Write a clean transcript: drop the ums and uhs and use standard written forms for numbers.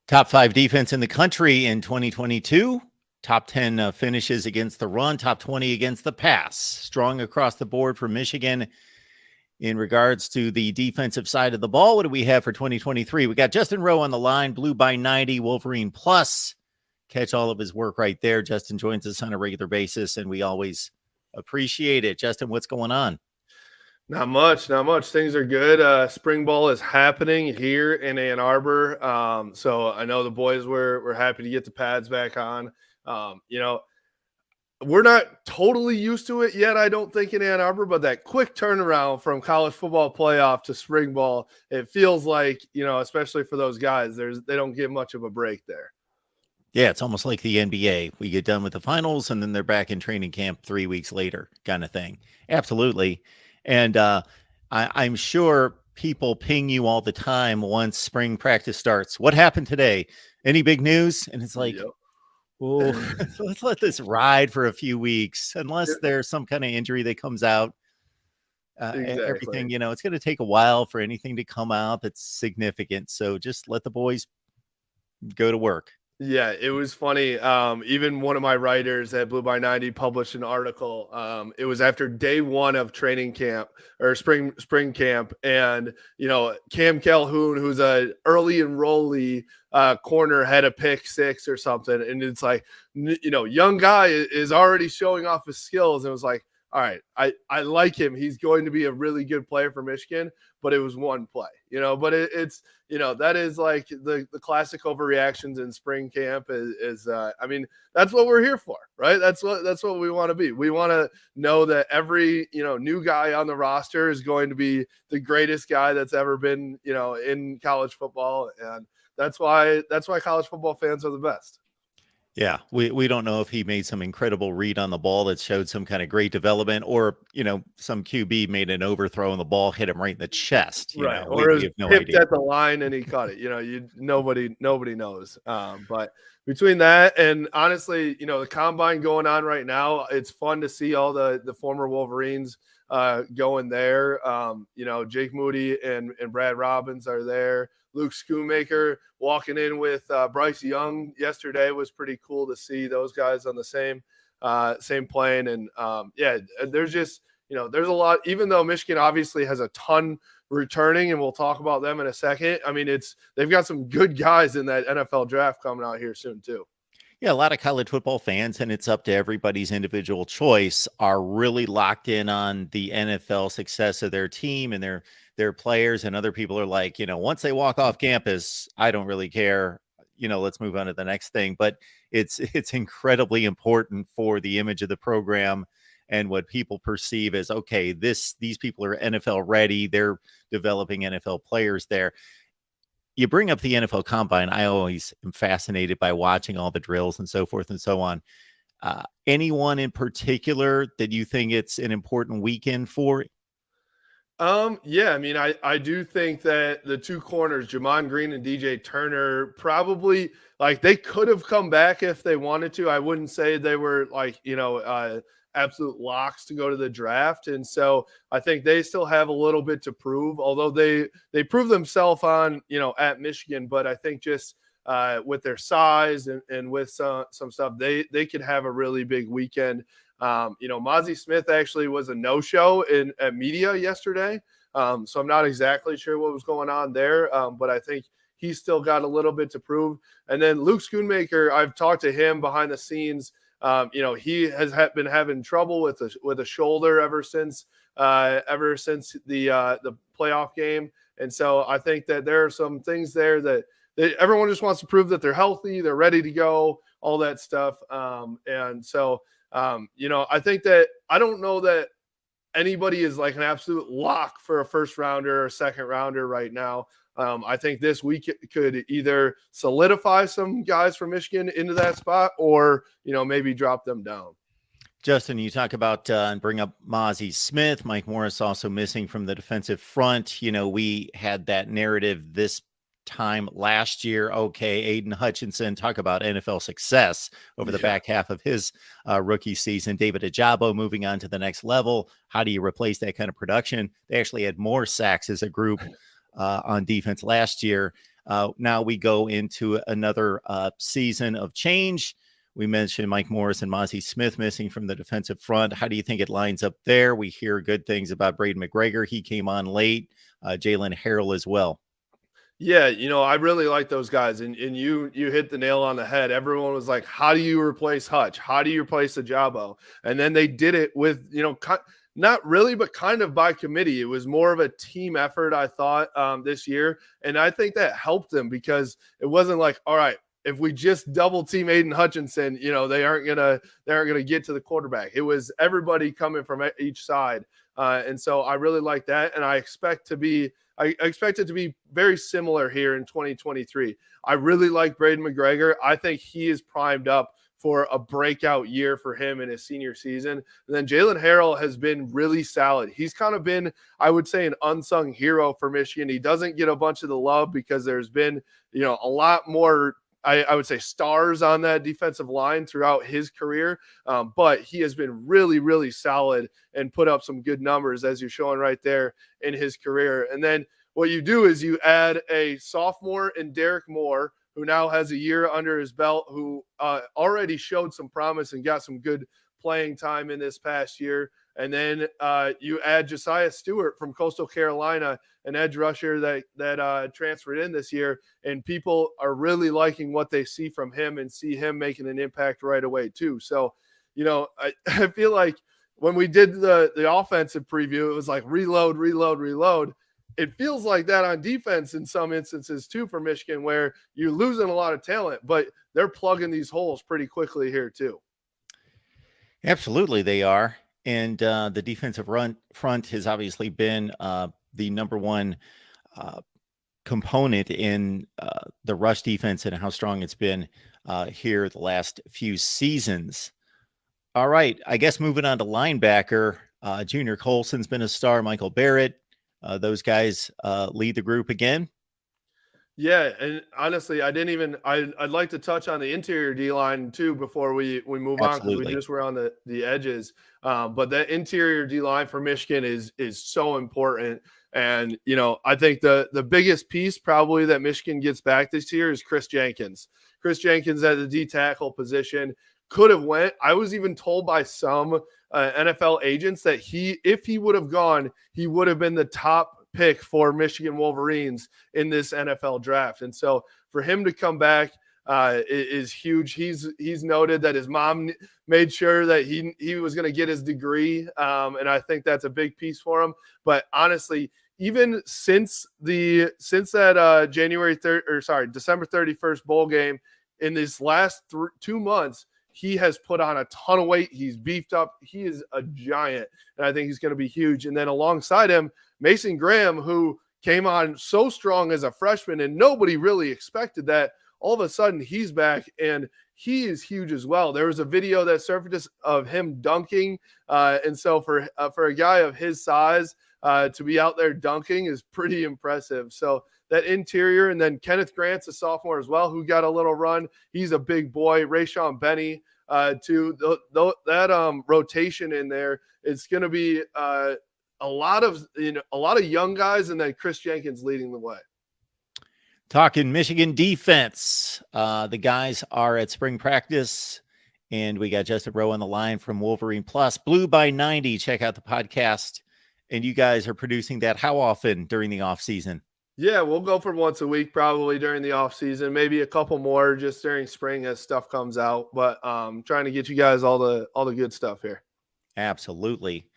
Top 5 defense in the country in 2022. Top 10 finishes against the run, top 20 against the pass. Strong across the board for Michigan in regards to the defensive side of the ball. What do we have for 2023? We got Justin Rowe on the line, Blue by 90, Wolverine Plus. Catch all of his work right there. Justin joins us on a regular basis, and we always appreciate it. Justin, what's going on? Not much. Things are good. Spring ball is happening here in Ann Arbor. So I know the boys were happy to get the pads back on. We're not totally used to it yet, I don't think, in Ann Arbor, but that quick turnaround from college football playoff to spring ball, it feels like, especially for those guys, they don't get much of a break there. Yeah, it's almost like the NBA. We get done with the finals, and then they're back in training camp 3 weeks later kind of thing. Absolutely. And I'm sure people ping you all the time once spring practice starts. What happened today? Any big news? And it's like, oh, let's let this ride for a few weeks, unless there's some kind of injury that comes out. Exactly. Everything, it's going to take a while for anything to come out that's significant. So just let the boys go to work. Yeah, it was funny. Even one of my writers at Blue by 90 published an article. It was after day one of training camp or spring camp. And, Cam Calhoun, who's a early enrollee corner, had a pick 6 or something. And it's like, young guy is already showing off his skills. And it was like, all right, I like him. He's going to be a really good player for Michigan, but it was one play, but it's that is like the classic overreactions in spring camp is that's what we're here for, right? That's what we want to be. We want to know that every, new guy on the roster is going to be the greatest guy that's ever been, in college football. And that's why college football fans are the best. Yeah, we don't know if he made some incredible read on the ball that showed some kind of great development, or some QB made an overthrow and the ball hit him right in the chest. Right, or we have no idea. At the line and he caught it. Nobody knows. But between that and honestly, the combine going on right now, it's fun to see all the former Wolverines going there. Jake Moody and Brad Robbins are there. Luke Schoonmaker walking in with Bryce Young yesterday was pretty cool to see those guys on the same plane. And there's just, there's a lot, even though Michigan obviously has a ton returning, and we'll talk about them in a second. I mean, they've got some good guys in that NFL draft coming out here soon too. Yeah, a lot of college football fans, and it's up to everybody's individual choice, are really locked in on the NFL success of their team and their players, and other people are like, once they walk off campus, I don't really care. Let's move on to the next thing. But it's incredibly important for the image of the program and what people perceive as, okay, these people are NFL ready. They're developing NFL players there. You bring up the NFL Combine. I always am fascinated by watching all the drills and so forth and so on. Anyone in particular that you think it's an important weekend for? Yeah, I do think that the two corners, Jamon Green and DJ Turner, probably they could have come back if they wanted to. I wouldn't say they were absolute locks to go to the draft. And so I think they still have a little bit to prove, although they prove themselves on, at Michigan. But I think just with their size and with some stuff, they could have a really big weekend. Mozzie Smith actually was a no-show at media yesterday. So I'm not exactly sure what was going on there. But I think he's still got a little bit to prove. And then Luke Schoonmaker, I've talked to him behind the scenes. He has been having trouble with a shoulder ever since the playoff game. And so I think that there are some things there that everyone just wants to prove that they're healthy, they're ready to go, all that stuff. And so, I think that I don't know that anybody is like an absolute lock for a first rounder or a second rounder right now. I think this week could either solidify some guys from Michigan into that spot or, maybe drop them down. Justin, you talk about and bring up Mozzie Smith. Mike Morris also missing from the defensive front. We had that narrative this time last year. Okay, Aiden Hutchinson, talk about NFL success over the back half of his rookie season. David Ajabo moving on to the next level. How do you replace that kind of production? They actually had more sacks as a group on defense last year. Now we go into another season of change. We mentioned Mike Morris and Mozzie Smith missing from the defensive front. How do you think it lines up there? We hear good things about Braden McGregor. He came on late. Jalen Harrell as well. Yeah, I really like those guys, and you hit the nail on the head. Everyone was like, "How do you replace Hutch? How do you replace Ajabo?" And then they did it with not really, but kind of by committee. It was more of a team effort, I thought, this year, and I think that helped them because it wasn't like, all right, if we just double team Aiden Hutchinson, they aren't gonna get to the quarterback. It was everybody coming from each side, and so I really like that, and I expect it to be very similar here in 2023. I really like Braden McGregor. I think he is primed up for a breakout year for him in his senior season. And then Jalen Harrell has been really solid. He's kind of been, I would say, an unsung hero for Michigan. He doesn't get a bunch of the love because there's been, a lot more, I would say, stars on that defensive line throughout his career. But he has been really, really solid and put up some good numbers, as you're showing right there in his career. And then what you do is you add a sophomore in Derek Moore, who now has a year under his belt, who already showed some promise and got some good playing time in this past year. And then you add Josiah Stewart from Coastal Carolina, an edge rusher that transferred in this year, and people are really liking what they see from him and see him making an impact right away too. So, I feel like when we did the offensive preview, it was like reload, reload, reload. It feels like that on defense in some instances too for Michigan, where you're losing a lot of talent, but they're plugging these holes pretty quickly here too. Absolutely, they are. And the defensive front has obviously been the number one component in the rush defense and how strong it's been here the last few seasons. All right, I guess moving on to linebacker, Junior Colson's been a star. Michael Barrett, those guys lead the group again. Yeah, and honestly, I'd like to touch on the interior D line too before we move on, because we Absolutely. just were on the edges. But that interior D line for Michigan is so important. And I think the biggest piece probably that Michigan gets back this year is Chris Jenkins. Chris Jenkins at the D tackle position could have went. I was even told by some NFL agents that if he would have gone, he would have been the top pick for Michigan Wolverines in this NFL draft. And so for him to come back is huge. He's noted that his mom made sure that he was going to get his degree. And I think that's a big piece for him. But honestly, even since that December 31st bowl game, in these last 2 months, he has put on a ton of weight. He's beefed up. He is a giant, and I think he's going to be huge. And then alongside him, Mason Graham, who came on so strong as a freshman, and nobody really expected that. All of a sudden, he's back, and he is huge as well. There was a video that surfaced of him dunking, and so for a guy of his size to be out there dunking is pretty impressive. So that interior, and then Kenneth Grant's a sophomore as well, who got a little run. He's a big boy. Rayshon Benny, that rotation in there. It's going to be a lot of young guys, and then Chris Jenkins leading the way. Talking Michigan defense, the guys are at spring practice, and we got Justin Rowe on the line from Wolverine Plus, Blue by 90. Check out the podcast, and you guys are producing that how often during the off season? Yeah, we'll go for once a week probably during the off season, maybe a couple more just during spring as stuff comes out. But trying to get you guys all the good stuff here. Absolutely.